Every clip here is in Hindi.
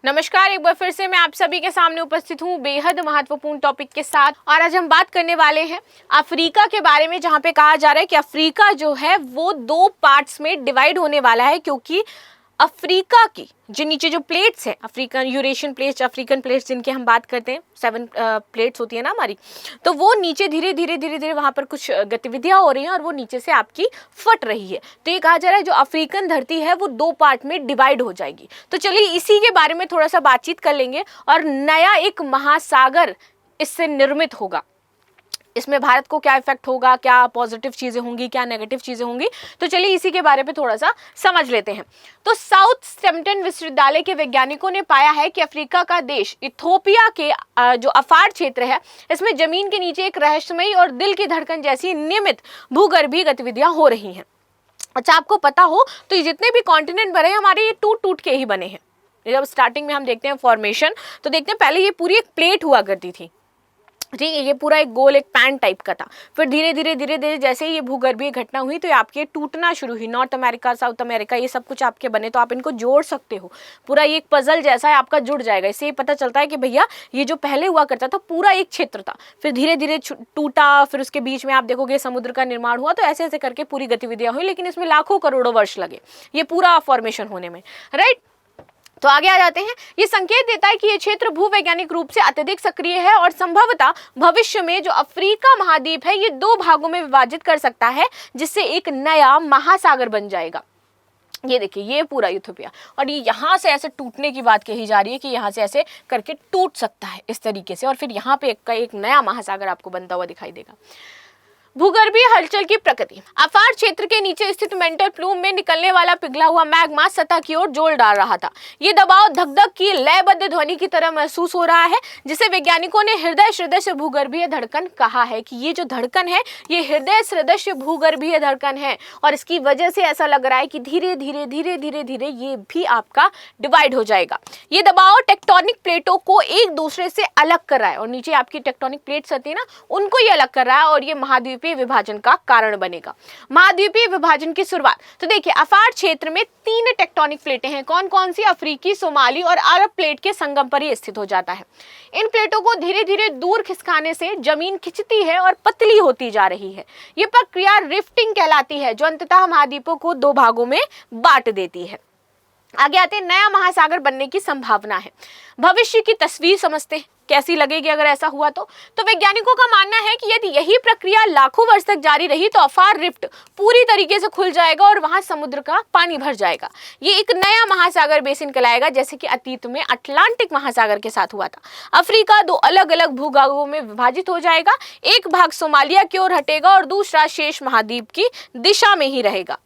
नमस्कार, एक बार फिर से मैं आप सभी के सामने उपस्थित हूँ बेहद महत्वपूर्ण टॉपिक के साथ। और आज हम बात करने वाले हैं अफ्रीका के बारे में, जहाँ पे कहा जा रहा है कि अफ्रीका जो है वो 2 पार्ट्स में डिवाइड होने वाला है, क्योंकि अफ्रीका की जो नीचे जो प्लेट्स है, African Eurasian plates, African plates जिनके हम बात करते हैं, 7 प्लेट्स होती है ना हमारी, तो वो नीचे धीरे धीरे वहाँ पर कुछ गतिविधियाँ हो रही हैं और वो नीचे से आपकी फट रही है। तो ये कहा जा रहा है जो अफ्रीकन धरती है वो 2 पार्ट में डिवाइड हो जाएगी। तो चलिए इसी के बारे में थोड़ा सा बातचीत कर लेंगे। और नया एक महासागर इससे निर्मित होगा। इसमें भारत को क्या इफेक्ट होगा, क्या पॉजिटिव चीजें होंगी, क्या नेगेटिव चीजें होंगी, तो चलिए इसी के बारे में थोड़ा सा समझ लेते हैं। तो साउथ स्टेम्पटन विश्वविद्यालय के वैज्ञानिकों ने पाया है कि अफ्रीका का देश इथोपिया के जो अफार क्षेत्र है, इसमें जमीन के नीचे एक रहस्यमयी और दिल की धड़कन जैसी नियमित भूगर्भीय गतिविधियां हो रही हैं। अच्छा, आपको पता हो तो ये जितने भी कॉन्टिनेंट बने हैं हमारे, ये टूट टूट के ही बने हैं। जब स्टार्टिंग में हम देखते हैं फॉर्मेशन, तो देखते हैं पहले ये पूरी एक प्लेट हुआ करती थी, ठीक है, ये पूरा एक गोल, एक पैन टाइप का था। फिर धीरे धीरे जैसे ही ये भूगर्भीय घटना हुई तो ये आपके टूटना शुरू हुई। नॉर्थ अमेरिका, साउथ अमेरिका, ये सब कुछ आपके बने, तो आप इनको जोड़ सकते हो। पूरा ये एक पजल जैसा है, आपका जुड़ जाएगा। इससे ये पता चलता है कि भैया ये जो पहले हुआ करता था पूरा एक क्षेत्र था, फिर धीरे धीरे टूटा, फिर उसके बीच में आप देखोगे समुद्र का निर्माण हुआ। तो ऐसे ऐसे करके पूरी गतिविधियां हुई, लेकिन इसमें लाखों करोड़ों वर्ष लगे ये पूरा फॉर्मेशन होने में, राइट। तो आगे आ जाते हैं। ये संकेत देता है कि ये क्षेत्र भूवैज्ञानिक रूप से अत्यधिक सक्रिय है और संभवतः भविष्य में जो अफ्रीका महाद्वीप है ये 2 भागों में विभाजित कर सकता है, जिससे एक नया महासागर बन जाएगा। ये देखिए, ये पूरा इथोपिया, और ये यहाँ से ऐसे टूटने की बात कही जा रही है कि यहाँ से ऐसे करके टूट सकता है इस तरीके से, और फिर यहाँ पे एक नया महासागर आपको बनता हुआ दिखाई देगा। भूगर्भीय हलचल की प्रकृति। अफार क्षेत्र के नीचे स्थित मेंटल प्लूम में निकलने वाला पिघला हुआ मैग्मा सतह की ओर जोर डाल रहा था। ये दबाव धक-धक की लयबद्ध ध्वनि की तरह महसूस हो रहा है, जिसे वैज्ञानिकों ने हृदय सदृश भूगर्भीय धड़कन कहा है कि ये जो धड़कन है ये हृदय सदृश भूगर्भीय धड़कन है, और इसकी वजह से ऐसा लग रहा है कि धीरे धीरे ये भी आपका डिवाइड हो जाएगा। ये दबाव टेक्टोनिक प्लेटों को एक दूसरे से अलग कर रहा है, और नीचे आपकी टेक्टोनिक प्लेट्स आती है ना, उनको ये अलग कर रहा है, और ये महाद्वीपीय विभाजन का कारण बनेगा। महाद्वीपीय विभाजन की शुरुआत। तो देखिए, अफार क्षेत्र में 3 टेक्टोनिक प्लेटें हैं। कौन कौन सी? अफ्रीकी, सोमाली और अरब प्लेट के संगम पर ही स्थित हो जाता है। इन प्लेटों को धीरे धीरे दूर खिसकाने से जमीन खिंचती है और पतली होती जा रही है। यह प्रक्रिया रिफ्टिंग कहलाती है, जो अंततः महाद्वीपों को 2 भागों में बांट देती है। आगे आते हैं, नया महासागर बनने की संभावना है। भविष्य की तस्वीर समझते हैं, कैसी लगेगी अगर ऐसा हुआ तो वैज्ञानिकों का मानना है कि यदि यही प्रक्रिया लाखों वर्ष तक जारी रही तो अफार रिफ्ट पूरी तरीके से खुल जाएगा और वहां समुद्र का पानी भर जाएगा। ये एक नया महासागर बेसिन कहलाएगा, जैसे कि अतीत में अटलांटिक महासागर के साथ हुआ था। अफ्रीका 2 अलग अलग भूभागों में विभाजित हो जाएगा। एक भाग सोमालिया की ओर हटेगा और दूसरा शेष महाद्वीप की दिशा में ही रहेगा।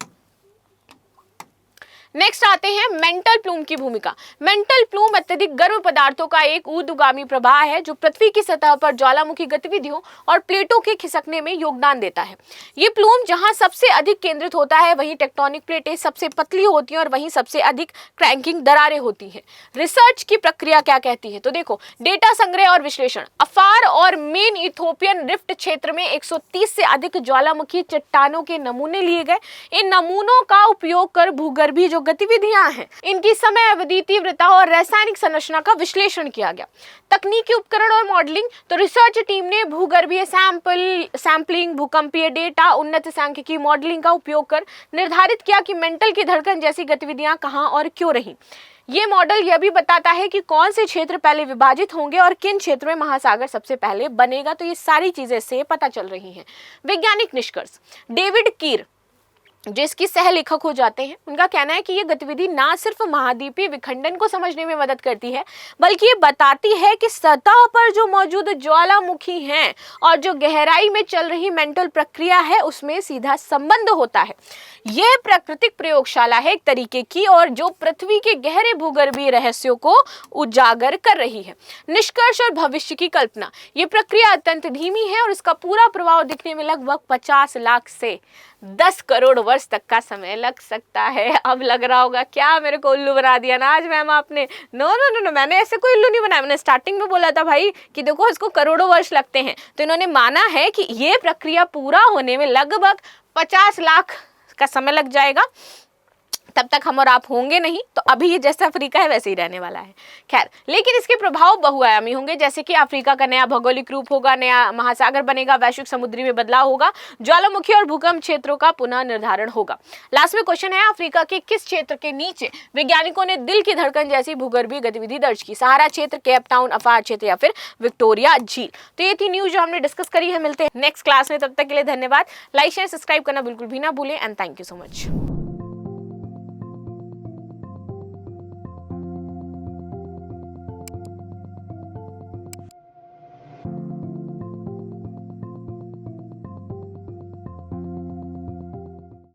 नेक्स्ट आते हैं मेंटल प्लूम की भूमिका। मेंटल प्लूम अत्यधिक गर्म पदार्थों का एक ऊर्ध्वगामी प्रवाह है, जो पृथ्वी की सतह पर ज्वालामुखी गतिविधियों और प्लेटों के खिसकने में योगदान देता है। ये प्लूम जहां सबसे अधिक केंद्रित होता है, वहीं टेक्टोनिक प्लेटें सबसे पतली होती हैं और वहीं सबसे अधिक क्रैंकिंग दरारें होती हैं। रिसर्च की प्रक्रिया क्या कहती है? तो देखो, डेटा संग्रह और विश्लेषण। अफार और मेन इथोपियन रिफ्ट क्षेत्र में 130 से अधिक ज्वालामुखी चट्टानों के नमूने लिए गए। इन नमूनों का उपयोग कर भूगर्भीय जो गतिविधियां हैं, इनकी समय अवधि, तीव्रता और रासायनिक संरचना का विश्लेषण किया गया। तकनीकी उपकरण और मॉडलिंग। तो रिसर्च टीम ने भूगर्भीय सैंपलिंग, भूकंपीय डेटा, उन्नत सांख्यिकी मॉडलिंग का उपयोग कर निर्धारित किया कि मेंटल की धड़कन जैसी गतिविधियां कहां और क्यों रही। ये मॉडल यह भी बताता है कि कौन से क्षेत्र पहले विभाजित होंगे और किन क्षेत्रों में महासागर सबसे पहले बनेगा। तो ये सारी चीजें इससे पता चल रही हैं। वैज्ञानिक निष्कर्ष। डेविड कीर, जो इसकी सह लेखक हो जाते हैं, उनका कहना है कि ये गतिविधि ना सिर्फ महाद्वीपीय विखंडन को समझने में मदद करती है, बल्कि ये बताती है कि सतह पर जो मौजूद ज्वालामुखी हैं और जो गहराई में चल रही मेंटल प्रक्रिया है उसमें सीधा संबंध होता है। यह प्राकृतिक प्रयोगशाला है एक तरीके की, और जो पृथ्वी के गहरे भूगर्भीय रहस्यों को उजागर कर रही है। निष्कर्ष और भविष्य की कल्पना। ये प्रक्रिया अत्यंत धीमी है और इसका पूरा प्रभाव दिखने में लगभग 50 लाख से 10 करोड़ वर्ष तक का समय लग सकता है। अब लग रहा होगा क्या मेरे को उल्लू बना दिया ना आज मैम आपने। नो, मैंने ऐसे कोई उल्लू नहीं बनाया। मैंने स्टार्टिंग में बोला था भाई कि देखो इसको करोड़ों वर्ष लगते हैं, तो इन्होंने माना है कि ये प्रक्रिया पूरा होने में लगभग 50 लाख का समय लग जाएगा। तब तक हम और आप होंगे नहीं, तो अभी ये जैसा अफ्रीका है वैसे ही रहने वाला है। खैर, लेकिन इसके प्रभाव बहुआयामी होंगे, जैसे कि अफ्रीका का नया भौगोलिक रूप होगा, नया महासागर बनेगा, वैश्विक समुद्री में बदलाव होगा, ज्वालामुखी और भूकंप क्षेत्रों का पुनः निर्धारण होगा। लास्ट में क्वेश्चन है, अफ्रीका के किस क्षेत्र के नीचे वैज्ञानिकों ने दिल की धड़कन जैसी भूगर्भीय गतिविधि दर्ज की? सहारा क्षेत्र, केप टाउन, अफार क्षेत्र या फिर विक्टोरिया झील? तो ये थी न्यूज जो हमने डिस्कस करी है। मिलते हैं नेक्स्ट क्लास में, तब तक के लिए धन्यवाद। लाइक शेयर सब्सक्राइब करना बिल्कुल भी ना भूलें and thank you so much.